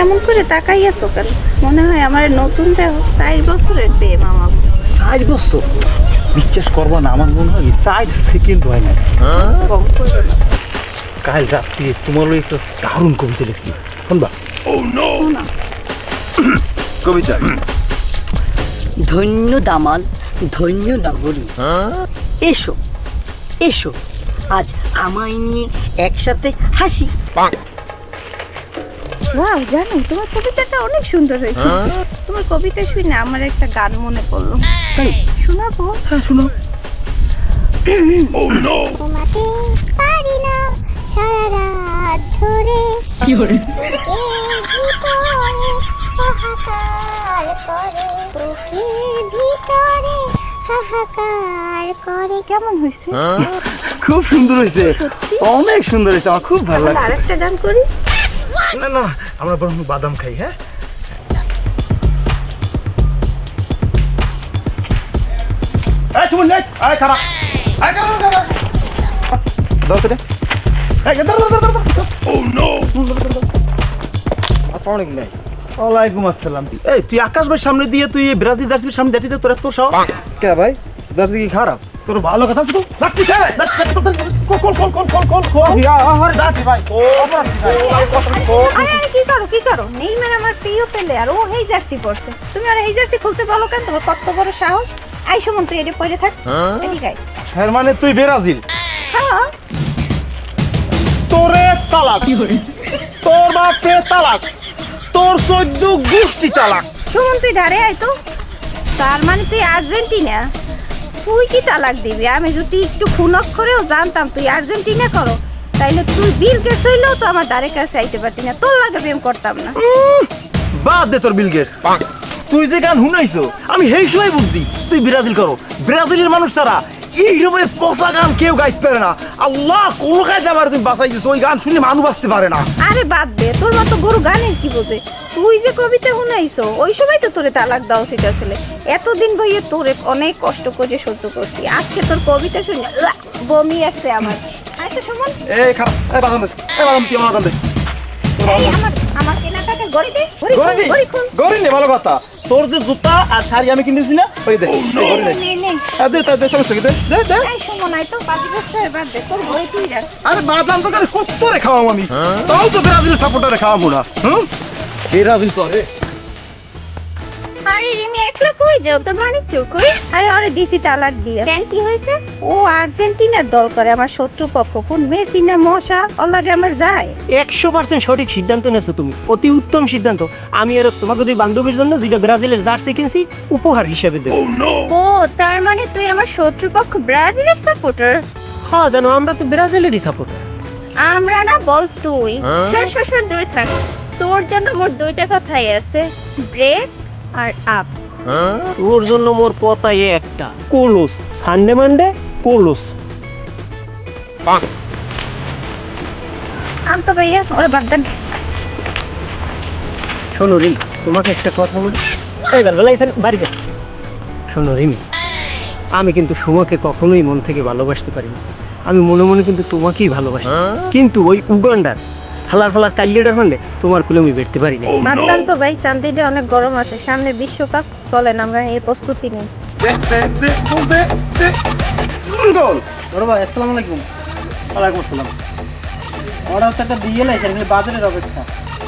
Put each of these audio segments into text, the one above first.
এমন করে তাকাই আছো কেন? মনে হয় আমার নতুন দেহ 4 বছরের প্রেম আমার। 4 বছর? বিশ্বাস করবো না, আমার মনে হয় 4 সেকেন্ড হয় না। কাল রাত্রে তোমার ওই একটা দারুণ কবিতা লিখছি, শুনবা? কবিতা: ধন্য দামাল, ধন্য নগরী, এসো এসো আজ আমায় নিয়ে একসাথে হাসি। ওয়াও, জানো তোমার কবিতাটা অনেক সুন্দর হয়েছে। তোমার কবিতা শুনে আমার একটা গান মনে পড়লো। শোনাবো? হ্যাঁ, শুনো। ঘুমাতে পারি না সারা রাত ধরে, কি করে? হাহাকার করে বুকের ভিতরে, হাহাকার করে। কেমন হয়েছে? খুব সুন্দর হয়েছে, অনেক সুন্দর হয়েছে, আমার খুব ভালো লাগছে। আরেকটা গান করি? না না, আমরা বরং বাদাম খাই। হ্যাঁ, এই তুমি নেই, এই খারাপ, এই খারাপ খারাপ দাও তো রে, এই দাও দাও দাও দাও। ও নো, আসসালামু আলাইকুম ভাই। ওয়ালাইকুম আসসালাম। এই তুই আকাশ ভাই সামনে দিয়ে তুই ব্রাজিল জার্সির সামনে দেখতে তোর এত সাহস কে ভাই? জার্সি কি খারাপ? তোর ভালো কথা শুনো, রাখছিস? Call call call call call call call ইয়া আরে জার্সি ভাই, ও আরে কি করো? নেইমার আমার প্রিয় প্লেয়ার, ও এই জার্সি পরছে। তুমি আর এই জার্সি খুলতে বলো কেন? তোমার কত বড় সাহস? আই সুমন, তুই এটা পরে থাক। এদিকে আয়। এর মানে তুই ব্রাজিল? হ্যাঁ। তোরে তালাক, তোর বাপে তালাক, তোর 14 গোষ্ঠী তালাক। সুমন, তুই ধারে আয় তো। তার মানে তুই আর্জেন্টিনা? তুই কি তালাক দিবি? আমি যদি একটু খুনক করেও জানতাম তুই আর্জেন্টিনা করো, তাইলে তুই বিল গেটস হইলেও তো আমার দ্বারে কাছে আইতে পারতি না, তোর লাগে প্রেম করতাম না। বাদ দে তোর বিল গেটস। তুই যে গান শুনাইছো আমি সেই সময় বুঝছি তুই ব্রাজিল করো। ব্রাজিলের মানুষ ছাড়া এই রকমের পচা গান কেউ গাইতে পারে না। আল্লাহ কোন কাজে আমার তুমি বাঁচাইছিস, ওই গান শুনে মানুষ বাঁচতে পারে না। আরে বাদ দে, তোর মতো গরু গানের কি বোঝে? তুই যে কবিতা শুনাইছো ওই সময় তো তোরে তালাক দাও সেটা ছিল। এতদিন ভাইয়ে তোরে অনেক কষ্ট করে সহ্য করছি, আজকে তোর কবিতা শুনে বমি আসছে আমার। আয় তো সুমন, এই খারাপ, এই বাদাম দে, এই বাদাম তুই আমার গান দে। এই আমার কেনা টাকা গড়ি দে, গড়ি খুল। গরি নে, ভালো কথা। তোর যে জুতা আর শাড়ি আমি কিনেছি না, ওই দে, গরি নে। নে দে তা দে, সমস্যা কি? দে দে দে। এই সুমন, আয় তো বাদি ব্যস্ত হয়ে বাদ দে, তোর ঘরে তুই রাখ। আরে বাদাম তো করে কত রে খাওয়াম আমি, তাও তো ব্রাজিল সাপোর্টারে খাওয়াবো না। ব্রাজিল তো রে। আরে রিমি, একলা কই যাও? তোর মানিক চোর কই? আরে আরে দিছি তালাক দিয়ে। কেন, কি হয়েছে? ও আর্জেন্টিনার দল করে, আমার শত্রু পক্ষ। কোন মেসি না মশা অলরেডি আমার যায়। 100% সঠিক সিদ্ধান্ত নেছো তুমি, অতি উত্তম সিদ্ধান্ত। আমি আর তোমাকে দুই বান্ধবীর জন্য দুইটা ব্রাজিলের জার্সি কিনছি উপহার হিসেবে দেবো। ও তার মানে তুই আমার শত্রুপক্ষ ব্রাজিলের সাপোর্টার? হ্যাঁ জানো, আমরা তো ব্রাজিলেরই সাপোর্টার। আমরা না, বল তুই। সর দূরে থাক। তোর জন্য মোর দুইটা কথাই আছে, ব্রেক আর আপ। ওর জন্য মোর কথাই একটা, কোলোস। Sunday Monday কোলোস। আম তো ভাইয়া, ওরে বাদ দেন। শোনো রিমি, তোমাকে একটা কথা বলি। এই বেলা বাড়িতে শোনো রিমি, আমি কিন্তু সুমাকে কখনোই মন থেকে ভালোবাসতে পারি না। আমি মনে মনে কিন্তু তোমাকেই ভালোবাসি, কিন্তু ওই উগান্ডার হালার ফালার কালিয়াটার ফলে তোমার কুলে আমি বেরতে পারি না। বাদ দেন তো ভাই, চান্দিতে অনেক গরম আছে, সামনে বিশ্বকাপ, চলেন আমরা এর প্রস্তুতি নিই। গোল। বড় ভাই, আসসালামু আলাইকুম। ওয়ালাইকুম আসসালাম। অর্ডার তো একটা দিয়ে লাইছে, খালি বাজারের অপেক্ষা।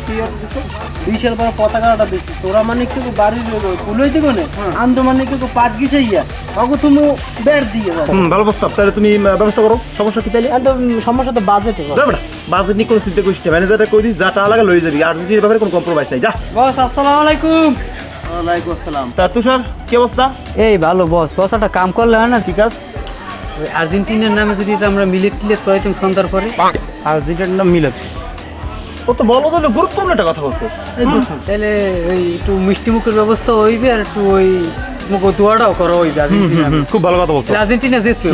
কি অর্ডার দিছো? বিশাল বড় পতাকাটা দিচ্ছি। তোরা মানে কেউ বাড়ির কুলোই দিগো না, আন্দ মানে কেউ পাঁচ গিসাইয়া অগো তুমি বের দিয়ে যাও। ভালো প্রস্তাব, তাহলে তুমি ব্যবস্থা করো। সমস্যা কি তাইলে? একদম সমস্যা তো বাজেটে। যাবে না, বাজেট নিয়ে কোনো চিন্তা করিস না। ম্যানেজারটা কই দিস, যা টাকা লাগে লই যাবি। আর্জেন্টিনার ব্যাপারে কোনো কম্প্রোমাইজ নাই। যা। বস, আসসালামু আলাইকুম। ওয়ালাইকুম আসসালাম। তা তুষার, কি অবস্থা? এই ভালো বস। বস একটা কাম করলে হয় না? কি কাজ? ওই আর্জেন্টিনার নামে যদি এটা আমরা মিলেট টিলেট করাইতাম সন্ধ্যার পরে। আর্জেন্টিনার নাম মিলাদ। ও তো বলো তাহলে গুরুত্বপূর্ণ একটা কথা বলছে। তাহলে ওই একটু মিষ্টি মুখের ব্যবস্থা হইবে, আর একটু ওই মুখ দোয়াটাও করা হইবে আর্জেন্টিনা। খুব ভালো কথা বলছো। আর্জেন্টিনা জিতবে।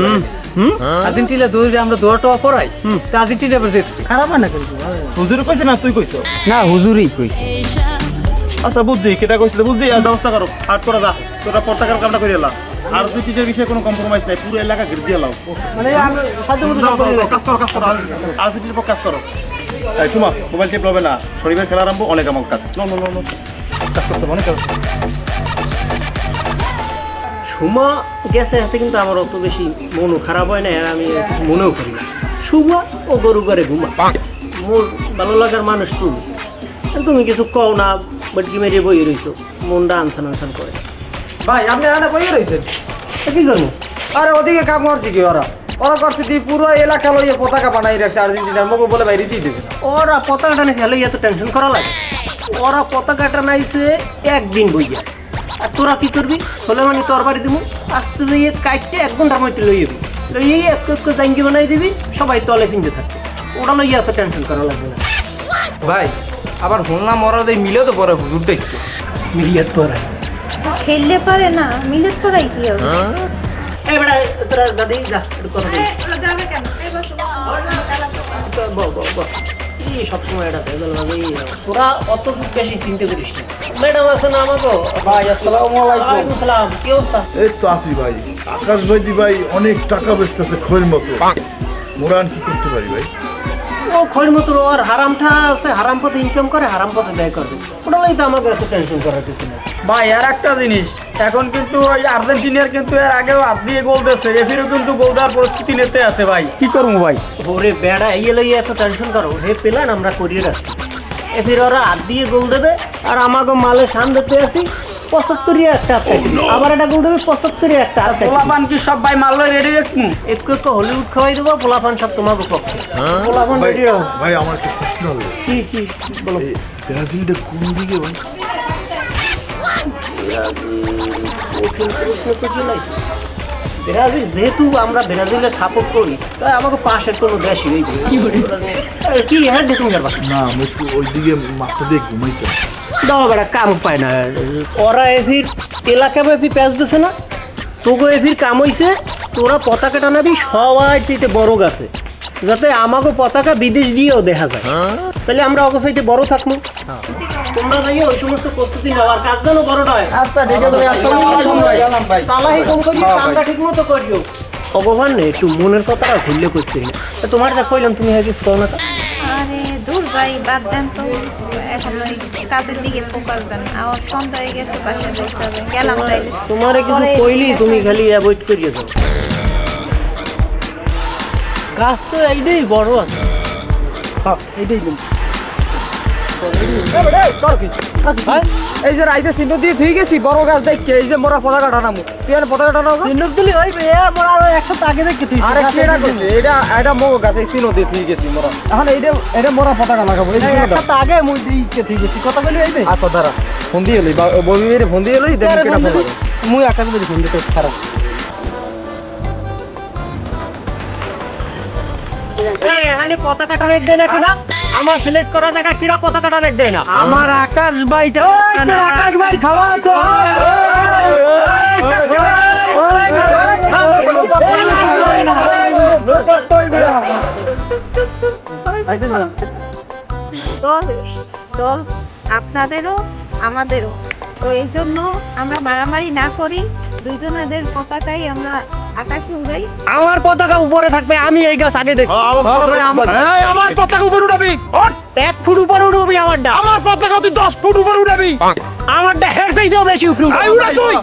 আর্জেন্টিনা দৌড়ে আমরা দোয়াটাও করাই, তা আর্জেন্টিনা আবার জিতবে। খারাপ হয় না কিন্তু। হুজুর কইছে না তুই কইছো? না, হুজুরই কইছে। আচ্ছা বুঝছি, কেটা কইছে বুঝছি। আর ব্যবস্থা করো, হাট করে যা। তোরা পতাকার কামটা করে এলা। আর দুই টিচার বিষয়ে কোনো কম্প্রোমাইজ নাই, পুরো এলাকা ঘিরে দিয়ে লাও। মানে আমি সাধ্য মতো যাও, যাও, যাও, কাজ করো, কাজ করো। আর্জেন্টিনার পক্ষে কাজ করো। এই সুমা মোবাইল টিপ লবে না, শরীরের খেলা আরম্ভ, অনেক আমার কাজ। নো নো নো নো, কাজ করতে হবে, অনেক কাজ। সুমা গেছে হাতে কিন্তু আমার অত বেশি মনও খারাপ হয় না, আর আমি কিছু মনেও করি না। সুমা ও গরু ঘরে ঘুমা, মোর ভালো লাগার মানুষ তুমি। আর তুমি কিছু কও না, বটকি মেরে বই রইছো, মনটা আনসান আনসান করে। ভাই আপনি এখানে বইয়ে রয়েছেন, তা কি করবো? আরে ওদিকে কাম করছি কি ওরা ওরা করছে দিয়ে পুরো এলাকা লইয়ে পতাকা বানাই রাখছে আর্জেন্টিনার, মুখ বলে বাইরে দিয়ে দেবে না। ওরা পতাকাটা নিয়েছে, হলে এত টেনশন করা লাগে? ওরা পতাকাটা নাইছে একদিন বইয়া, আর তোরা কি করবি? সোলেমানি তোর বাড়ি দিব, আস্তে যাইয়ে কাটতে 1 ঘন্টার মধ্যে লই যাবি, লইয়ে এক জাঙ্গি বানাই দিবি, সবাই তলে পিনতে থাকবে। ওরা লইয়া এত টেনশন করা লাগবে না। ভাই আবার শুনলাম ওরা ওই মিলেও তো পরে হুজুর দেখতে মিলিয়াত পড়াই খেললে পারে না, মিলে পড়াই কি হবে? এই বেটা, তোরা যাদি যা, একটু কথা বলিস। যাবে কেন? এই সবসময় এটা ভেজাল ভাবেই, তোরা অত বেশি চিন্তা করিস না। ম্যাডাম আছে না আমাকে? ভাই আসসালামু আলাইকুম। ওয়ালাইকুম সালাম, কি অবস্থা? এই তো আসি ভাই, আকাশ ভাই দি ভাই অনেক টাকা বেচতেছে খৈর মতো, মোরান কি করতে পারি ভাই? ও খৈর মতো ওর হারামটা আছে, হারাম পথে ইনকাম করে, হারাম পথে ব্যয় করবে, ওটা লই তো আমাকে এত টেনশন করার কিছু না। ভাই আর একটা জিনিস, এখন কিন্তু ওই আর্জেন্টিনার কিন্তু এর আগেও হাত দিয়ে গোল দিয়েছে, এফিরও কিন্তু গোল দেওয়ার পরিস্থিতি নিতে আছে ভাই, কি করবো ভাই? ওরে বেড়া, এই লইয়া এত টেনশন করো? হে পেলান আমরা করিয়ে রাখছি, এফির ওরা হাত দিয়ে গোল দেবে, আর আমাকে মালের সান দিতে আসি 75 একটা আবার একটা গোল দেবে 75 একটা। পোলাপান কি সব ভাই মারলো রেডি একটু? একটু একটু হলিউড খাওয়াই দেবো, পোলাপান সব তোমাকে পক্ষে। পোলাপান ভাই রেডি হও। ভাই আমার একটা প্রশ্ন হলো, কি কি বলো? এই ব্রাজিলটা কোন দিকে ভাই? ব্রাজিল, যেহেতু আমরা ব্রাজিলের সাপোর্ট করি, তাই আমাকে পাশের কোনো দেশই হইবে কি হ্যাঁ দেখুন যাবা না আমি একটু ওই দিকে মাথা দিয়ে ঘুমাইতে। দাও বেড়া, কাম পায় না ওরা। এফির এলাকা ব্যাপী প্যাচ দিছে না, তোগো এফির কাম হইছে, তোরা পতাকা টানাবি সবাই চাইতে বড় গাছে, যাতে আমাকে পতাকা বিদেশ দিয়েও দেখা যায়, তাহলে আমরা অগো চাইতে বড় থাকবো। তোমরা যাইও ওই সমস্ত প্রস্তুতি নেওয়ার কাজ যেন বড় নয়। আচ্ছা ঠিক আছে ভাই, আসসালামু আলাইকুম ভাই। সালাহি কম করিও, কামটা ঠিক মতো করিও। ভগবান নে একটু মনের কথাটা ভুললে করতে না। তোমার যা কইলাম তুমি আগে শোনো না। আরে দূর ভাই, বাদ দেন তো, এখন ওই কাজের দিকে ফোকাস দেন। আমার সন্ধ্যা হয়ে গেছে, বাসায় যেতে হবে, গেলাম তাইলে। তোমারে কিছু কইলি তুমি খালি অ্যাভয়েড করিয়ে যাও। কাজ তো এইটাই বড় আছে। হ্যাঁ এইটাই কিন্তু এই যে রাইতে চিহ্ন দিয়ে ধুই গেছি বড় গাছ দেখে, এই যে মোরা পতাকা টানামু, তুই আর পতাকা টানাও? চিহ্ন দিলি হইবে, মোরা আরো 1 সপ্তাহ আগে দেখে তুই। আরে কি এটা করছে? এটা মগ গাছ, এই চিহ্ন দিয়ে ধুই গেছি মোরা, এখন এটা মোরা পতাকা লাগাবো। এই 1 সপ্তাহ আগে মুই দিতে তুই গেছি, কথা বলি হইবে? আচ্ছা দাঁড়া, ফোন দিয়ে এলি ববির ফোন দিয়ে এলি, দেখি কেটা ফোন লাগে। মুই আকাশ বলি ফোন দিতে খারাপ। পতাকাটা রেখ দেয় না কিনা? আমার সিলেক্ট করা জায়গা কিরা পতাকাটা রেখ দেয় না? আমার আকাশ ভাইটা, আকাশ ভাই খাওয়া তো। চল, আপনাদেরও আমাদেরও, তো এই জন্য আমরা মারামারি না করি, দুইজনের পতাকাই আমরা আকাশে উড়াই। আমার পতাকা উপরে থাকবে, আমি এই গাছ আগে দেখি। আমার পতাকা উপরে উঠাবি, 1 ফুট উপরে উঠবি আমারটা। আমার পতাকা তুই 10 ফুট উপরে উঠাবি। আমারটা হেড চাইতেও বেশি উপরে উঠবি। উড়া তুই।